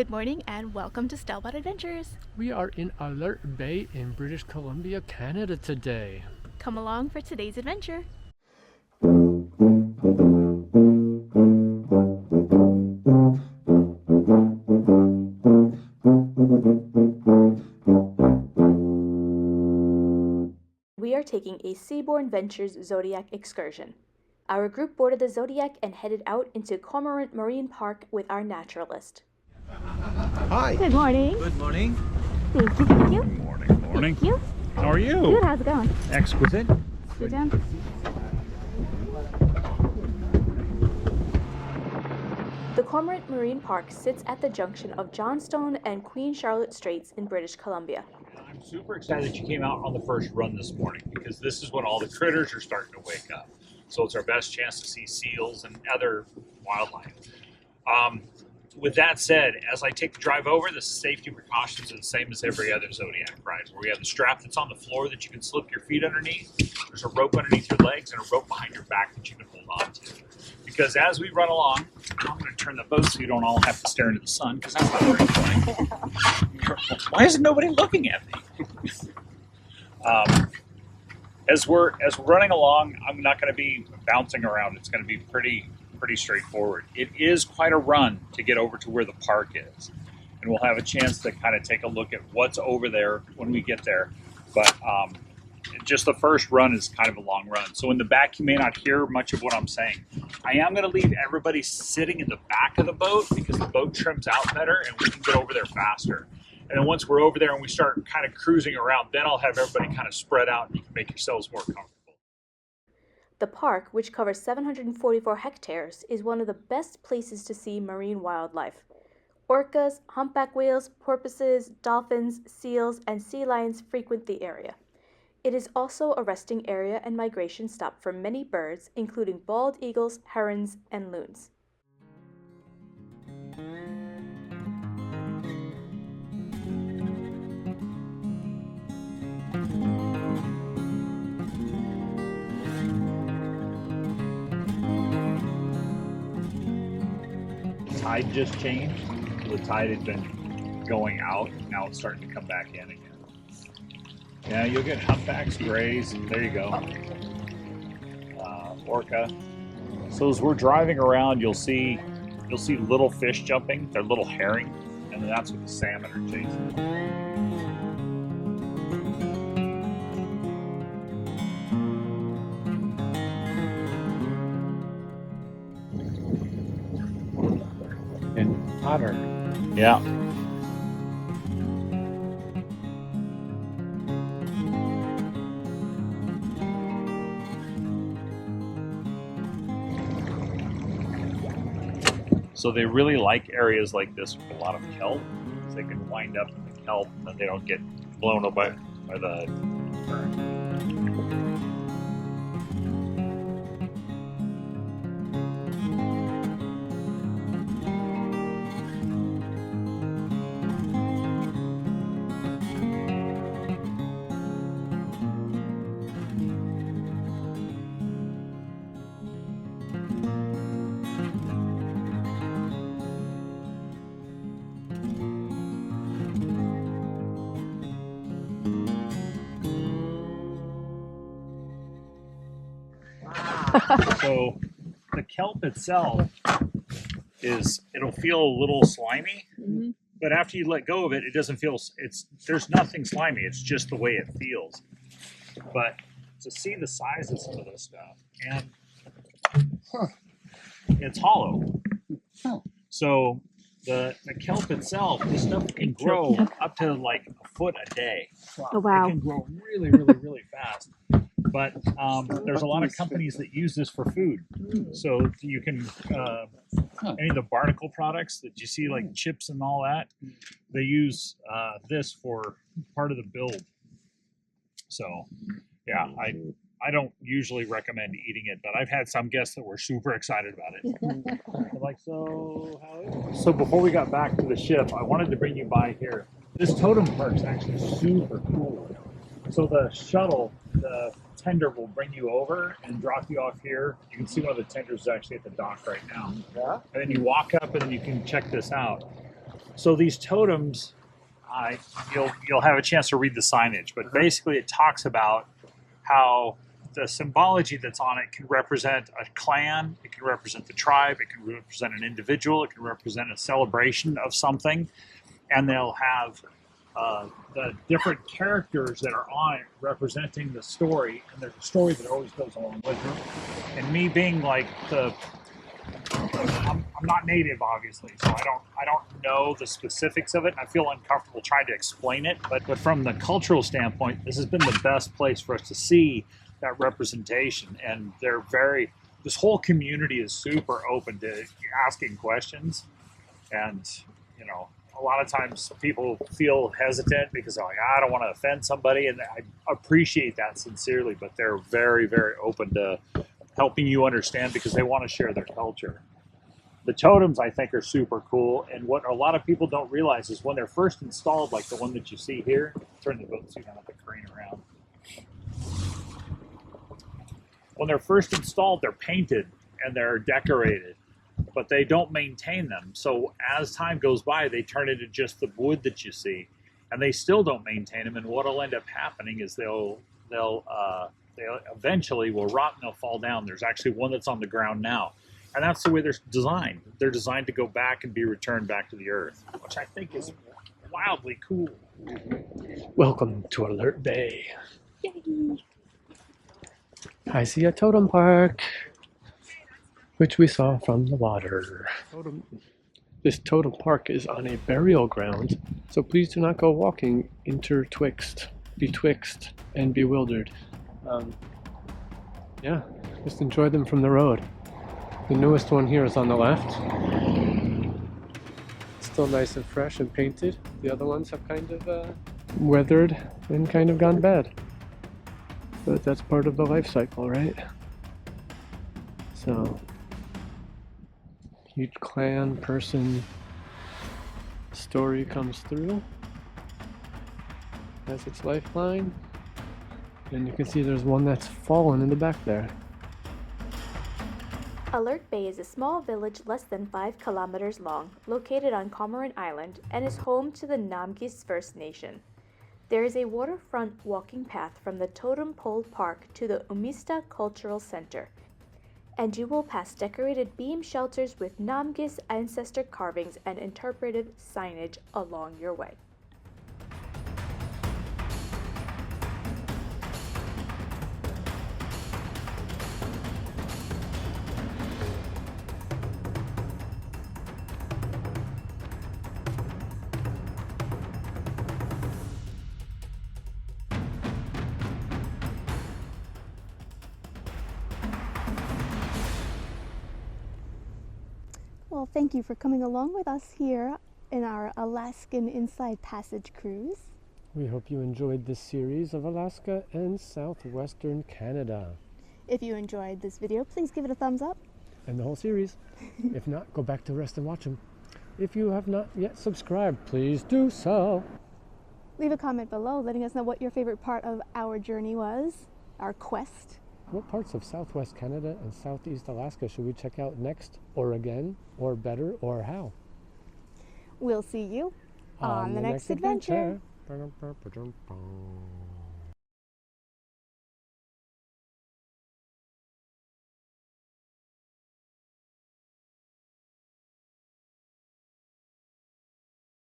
Good morning and welcome to Stelbot Adventures. We are in Alert Bay in British Columbia, Canada today. Come along for today's adventure. We are taking a Seabourn Ventures Zodiac excursion. Our group boarded the Zodiac and headed out into Cormorant Marine Park with our naturalist. Hi. Good morning. Good morning. Thank you, thank you. Good morning. Morning. Thank you. How are you? Good, how's it going? Exquisite. Sit down. The Cormorant Marine Park sits at the junction of Johnstone and Queen Charlotte Straits in British Columbia. I'm super excited that you came out on the first run this morning because this is when all the critters are starting to wake up. So it's our best chance to see seals and other wildlife. With that said, as I take the drive over, the safety precautions are the same as every other Zodiac ride, where we have the strap that's on the floor that you can slip your feet underneath. There's a rope underneath your legs and a rope behind your back that you can hold on to. Because as we run along, I'm going to turn the boat so you don't all have to stare into the sun, because that's not very funny. Why isn't nobody looking at me? As we're running along, I'm not going to be bouncing around. It's going to be pretty straightforward. It is quite a run to get over to where the park is, and we'll have a chance to kind of take a look at what's over there when we get there. But just the first run is kind of a long run, so in the back you may not hear much of what I'm saying. I am going to leave everybody sitting in the back of the boat because the boat trims out better and we can get over there faster. And then once we're over there and we start kind of cruising around, then I'll have everybody kind of spread out and you can make yourselves more comfortable. The park, which covers 744 hectares, is one of the best places to see marine wildlife. Orcas, humpback whales, porpoises, dolphins, seals, and sea lions frequent the area. It is also a resting area and migration stop for many birds, including bald eagles, herons, and loons. Tide just changed. The tide had been going out. Now it's starting to come back in again. Yeah, you'll get humpbacks, grays. There you go. Orca. So as we're driving around, you'll see little fish jumping. They're little herring, and that's what the salmon are chasing. And otter. Yeah. So they really like areas like this with a lot of kelp, because they can wind up in the kelp and they don't get blown up by the current. So the kelp itself it'll feel a little slimy, but after you let go of it, it doesn't feel, there's nothing slimy. It's just the way it feels. But to see the size of some of this stuff, and it's hollow. So the kelp itself, the stuff can grow up to like a foot a day. Oh, wow. It can grow really fast. But there's a lot of companies that use this for food. So you can, any of the barnacle products that you see, like chips and all that, they use this for part of the build. So, yeah, I don't usually recommend eating it, but I've had some guests that were super excited about it. Like, so how is it? So before we got back to the ship, I wanted to bring you by here. This totem park is actually super cool. So the shuttle, the tender will bring you over and drop you off here. You can see one of the tenders is actually at the dock right now. Yeah. And then you walk up and then you can check this out. So these totems, you'll have a chance to read the signage, but basically it talks about how the symbology that's on it can represent a clan, it can represent the tribe, it can represent an individual, it can represent a celebration of something, and they'll have the different characters that are on it representing the story, and there's a story that always goes along with it. And me being like I'm not native, obviously, so I don't know the specifics of it, and I feel uncomfortable trying to explain it. But from the cultural standpoint, this has been the best place for us to see that representation, and this whole community is super open to asking questions, and a lot of times people feel hesitant because they're like, I don't want to offend somebody, and I appreciate that sincerely, but they're very, very open to helping you understand because they want to share their culture. The totems, I think, are super cool, and what a lot of people don't realize is when they're first installed, like the one that you see here, turn the boat so you don't have to crane around. When they're first installed, they're painted and they're decorated, but they don't maintain them. So as time goes by, they turn into just the wood that you see, and they still don't maintain them. And what'll end up happening is they'll eventually will rot and they'll fall down. There's actually one that's on the ground now, and that's the way they're designed. They're designed to go back and be returned back to the earth, which I think is wildly cool. Welcome to Alert Bay. Yay. I see a totem park, which we saw from the water. This totem park is on a burial ground, so please do not go walking betwixt, and bewildered. Yeah, just enjoy them from the road. The newest one here is on the left. Still nice and fresh and painted. The other ones have kind of weathered and kind of gone bad. But that's part of the life cycle, right? So, each clan, person, story comes through, has its lifeline, and you can see there's one that's fallen in the back there. Alert Bay is a small village less than 5 kilometers long, located on Cormorant Island, and is home to the Namgis First Nation. There is a waterfront walking path from the Totem Pole Park to the Umista Cultural Center, and you will pass decorated beam shelters with Namgis ancestor carvings and interpretive signage along your way. Well, thank you for coming along with us here in our Alaskan Inside Passage cruise. We hope you enjoyed this series of Alaska and southwestern Canada. If you enjoyed this video, please give it a thumbs up. And the whole series. If not, go back to rest and watch them. If you have not yet subscribed, please do so. Leave a comment below letting us know what your favorite part of our journey was, our quest. What parts of southwest Canada and southeast Alaska should we check out next, or again, or better, or how? We'll see you on the next adventure.